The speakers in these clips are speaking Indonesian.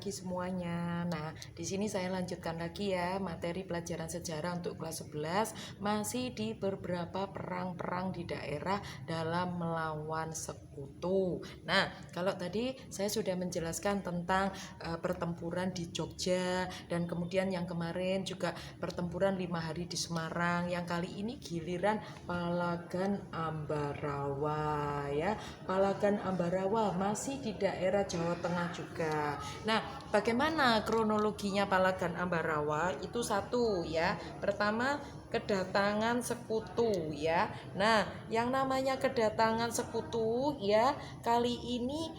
pagi semuanya. Nah, di sini saya lanjutkan lagi ya materi pelajaran sejarah untuk kelas 11 masih di beberapa perang-perang di daerah dalam melawan sekutu. Nah, kalau tadi saya sudah menjelaskan tentang pertempuran di Jogja dan kemudian yang kemarin juga pertempuran 5 hari di Semarang. Yang kali ini giliran Palagan Ambarawa ya. Palagan Ambarawa masih di daerah Jawa Tengah juga. Nah, bagaimana kronologinya Palagan Ambarawa? Itu satu ya. Pertama, kedatangan sekutu ya. Nah, yang namanya kedatangan sekutu ya, kali ini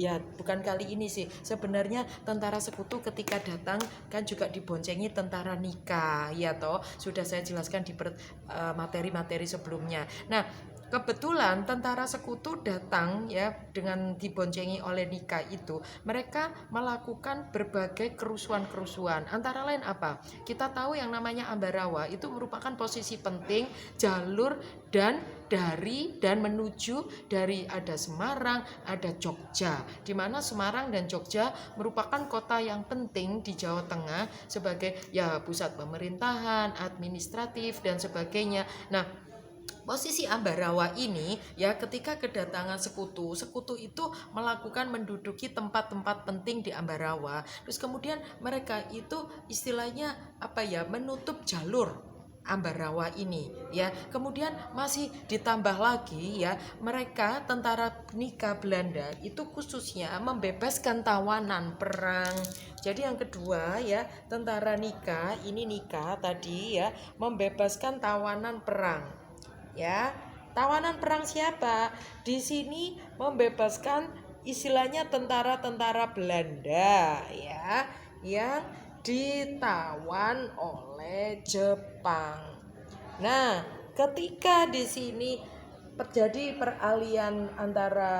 ya bukan kali ini sih. Sebenarnya tentara sekutu ketika datang kan juga diboncengi tentara Nika ya toh. Sudah saya jelaskan di materi-materi sebelumnya. Nah, kebetulan tentara sekutu datang ya dengan diboncengi oleh Nika itu, mereka melakukan berbagai kerusuhan-kerusuhan. Antara lain apa? Kita tahu yang namanya Ambarawa itu merupakan posisi penting jalur dan menuju dari ada Semarang, ada Jogja. Di mana Semarang dan Jogja merupakan kota yang penting di Jawa Tengah sebagai ya pusat pemerintahan, administratif dan sebagainya. Nah, posisi Ambarawa ini ya ketika kedatangan sekutu itu melakukan menduduki tempat-tempat penting di Ambarawa. Terus kemudian mereka itu istilahnya apa ya menutup jalur Ambarawa ini ya. Kemudian masih ditambah lagi ya mereka tentara Nika Belanda itu khususnya membebaskan tawanan perang. Jadi yang kedua ya tentara Nika tadi ya membebaskan tawanan perang. Ya, tawanan perang siapa? Di sini membebaskan istilahnya tentara-tentara Belanda ya, yang ditawan oleh Jepang. Nah, ketika di sini terjadi peralihan antara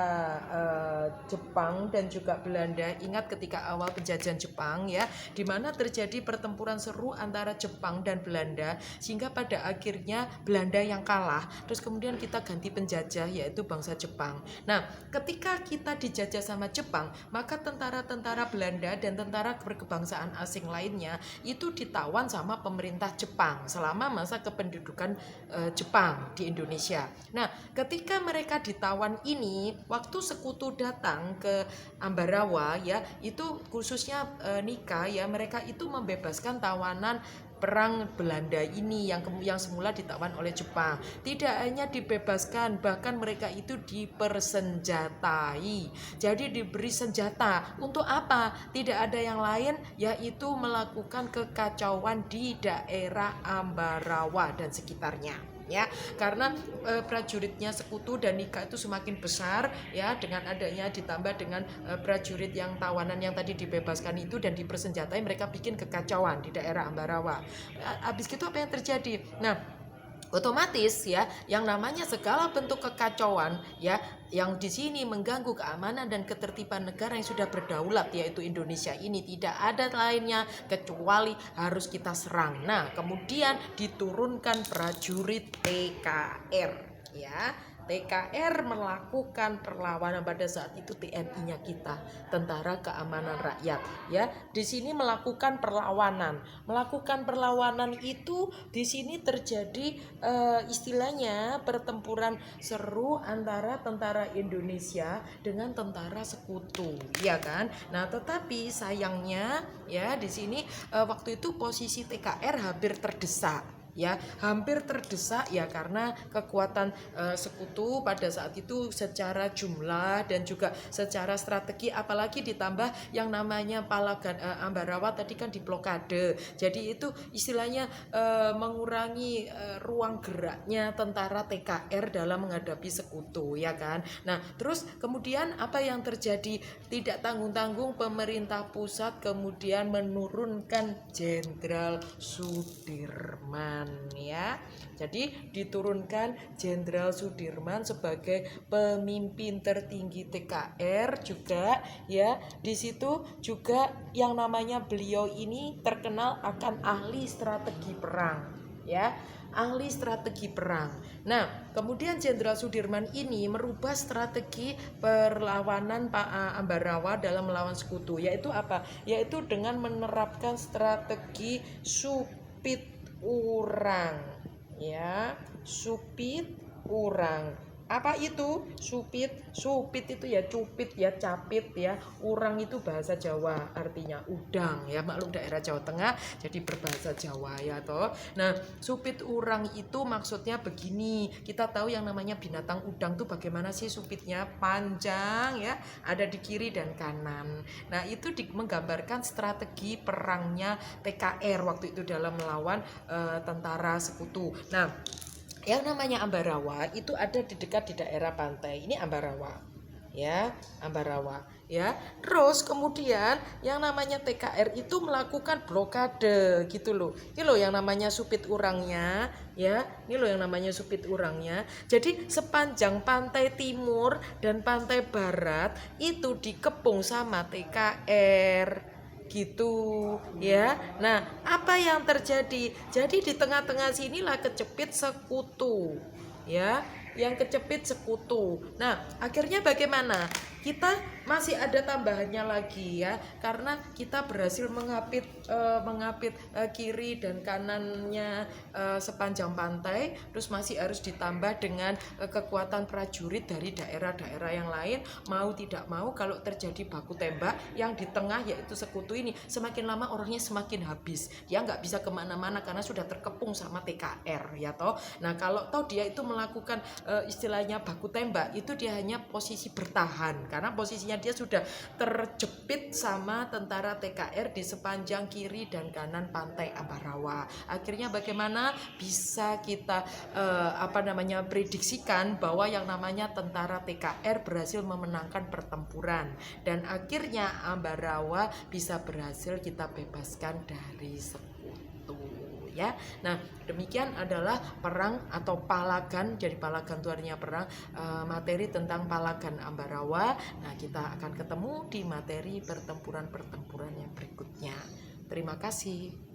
Jepang dan juga Belanda. Ingat ketika awal penjajahan Jepang ya, di mana terjadi pertempuran seru antara Jepang dan Belanda sehingga pada akhirnya Belanda yang kalah. Terus kemudian kita ganti penjajah yaitu bangsa Jepang. Nah, ketika kita dijajah sama Jepang, maka tentara-tentara Belanda dan tentara berkebangsaan asing lainnya itu ditawan sama pemerintah Jepang selama masa kependudukan Jepang di Indonesia. Nah, ketika mereka ditawan ini, waktu sekutu datang ke Ambarawa ya, itu khususnya Nika ya, mereka itu membebaskan tawanan perang Belanda ini yang semula ditawan oleh Jepang. Tidak hanya dibebaskan, bahkan mereka itu dipersenjatai. Jadi diberi senjata. Untuk apa? Tidak ada yang lain yaitu melakukan kekacauan di daerah Ambarawa dan sekitarnya. Ya, karena prajuritnya sekutu dan Nika itu semakin besar ya dengan adanya ditambah dengan prajurit yang tawanan yang tadi dibebaskan itu dan dipersenjatai, mereka bikin kekacauan di daerah Ambarawa. Habis itu apa yang terjadi? Nah, otomatis ya yang namanya segala bentuk kekacauan ya yang di sini mengganggu keamanan dan ketertiban negara yang sudah berdaulat yaitu Indonesia ini tidak ada lainnya kecuali harus kita serang. Nah, kemudian diturunkan prajurit TKR ya. TKR melakukan perlawanan pada saat itu TNI-nya kita, Tentara Keamanan Rakyat ya. Di sini melakukan perlawanan. Melakukan perlawanan itu di sini terjadi istilahnya pertempuran seru antara tentara Indonesia dengan tentara sekutu, ya kan? Nah, tetapi sayangnya ya di sini waktu itu posisi TKR hampir terdesak. Ya, hampir terdesak ya karena kekuatan sekutu pada saat itu secara jumlah dan juga secara strategi, apalagi ditambah yang namanya Palagan Ambarawa tadi kan diblokade. Jadi itu istilahnya mengurangi ruang geraknya tentara TKR dalam menghadapi sekutu ya kan. Nah, terus kemudian apa yang terjadi? Tidak tanggung-tanggung pemerintah pusat kemudian menurunkan Jenderal Sudirman ya. Jadi diturunkan Jenderal Sudirman sebagai pemimpin tertinggi TKR juga ya. Di situ juga yang namanya beliau ini terkenal akan ahli strategi perang ya, ahli strategi perang. Nah, kemudian Jenderal Sudirman ini merubah strategi perlawanan Pak Ambarawa dalam melawan sekutu, yaitu apa? Yaitu dengan menerapkan strategi supit urang, ya, supit urang. Apa itu supit? Supit itu ya cupit ya, capit ya. Urang itu bahasa Jawa, artinya udang ya, maklum daerah Jawa Tengah jadi berbahasa Jawa ya toh. Nah, supit urang itu maksudnya begini. Kita tahu yang namanya binatang udang tuh bagaimana sih supitnya, panjang ya, ada di kiri dan kanan. Nah, itu menggambarkan strategi perangnya TKR waktu itu dalam melawan tentara sekutu. Nah, yang namanya Ambarawa itu ada di dekat di daerah pantai. Ini Ambarawa, ya, Ambarawa, ya. Terus kemudian yang namanya TKR itu melakukan blokade, gitu loh. Ini loh yang namanya supit urangnya, ya. Ini loh yang namanya supit urangnya. Jadi sepanjang pantai timur dan pantai barat itu dikepung sama TKR. Gitu ya. Nah, apa yang terjadi? Jadi di tengah-tengah sinilah kecepit sekutu, ya, yang kecepit sekutu. Nah, akhirnya bagaimana? Kita masih ada tambahannya lagi ya, karena kita berhasil mengapit kiri dan kanannya sepanjang pantai, terus masih harus ditambah dengan kekuatan prajurit dari daerah-daerah yang lain. Mau tidak mau kalau terjadi baku tembak yang di tengah yaitu sekutu ini, semakin lama orangnya semakin habis, dia nggak bisa kemana-mana karena sudah terkepung sama TKR ya toh. Nah, kalau toh dia itu melakukan istilahnya baku tembak, itu dia hanya posisi bertahan karena posisinya dia sudah terjepit sama tentara TKR di sepanjang kiri dan kanan pantai Ambarawa. Akhirnya bagaimana bisa kita prediksikan bahwa yang namanya tentara TKR berhasil memenangkan pertempuran dan akhirnya Ambarawa bisa berhasil kita bebaskan dari sekutu. Ya, nah demikian adalah perang atau Palagan. Jadi Palagan itu artinya perang, materi tentang Palagan Ambarawa. Nah, kita akan ketemu di materi pertempuran-pertempuran yang berikutnya. Terima kasih.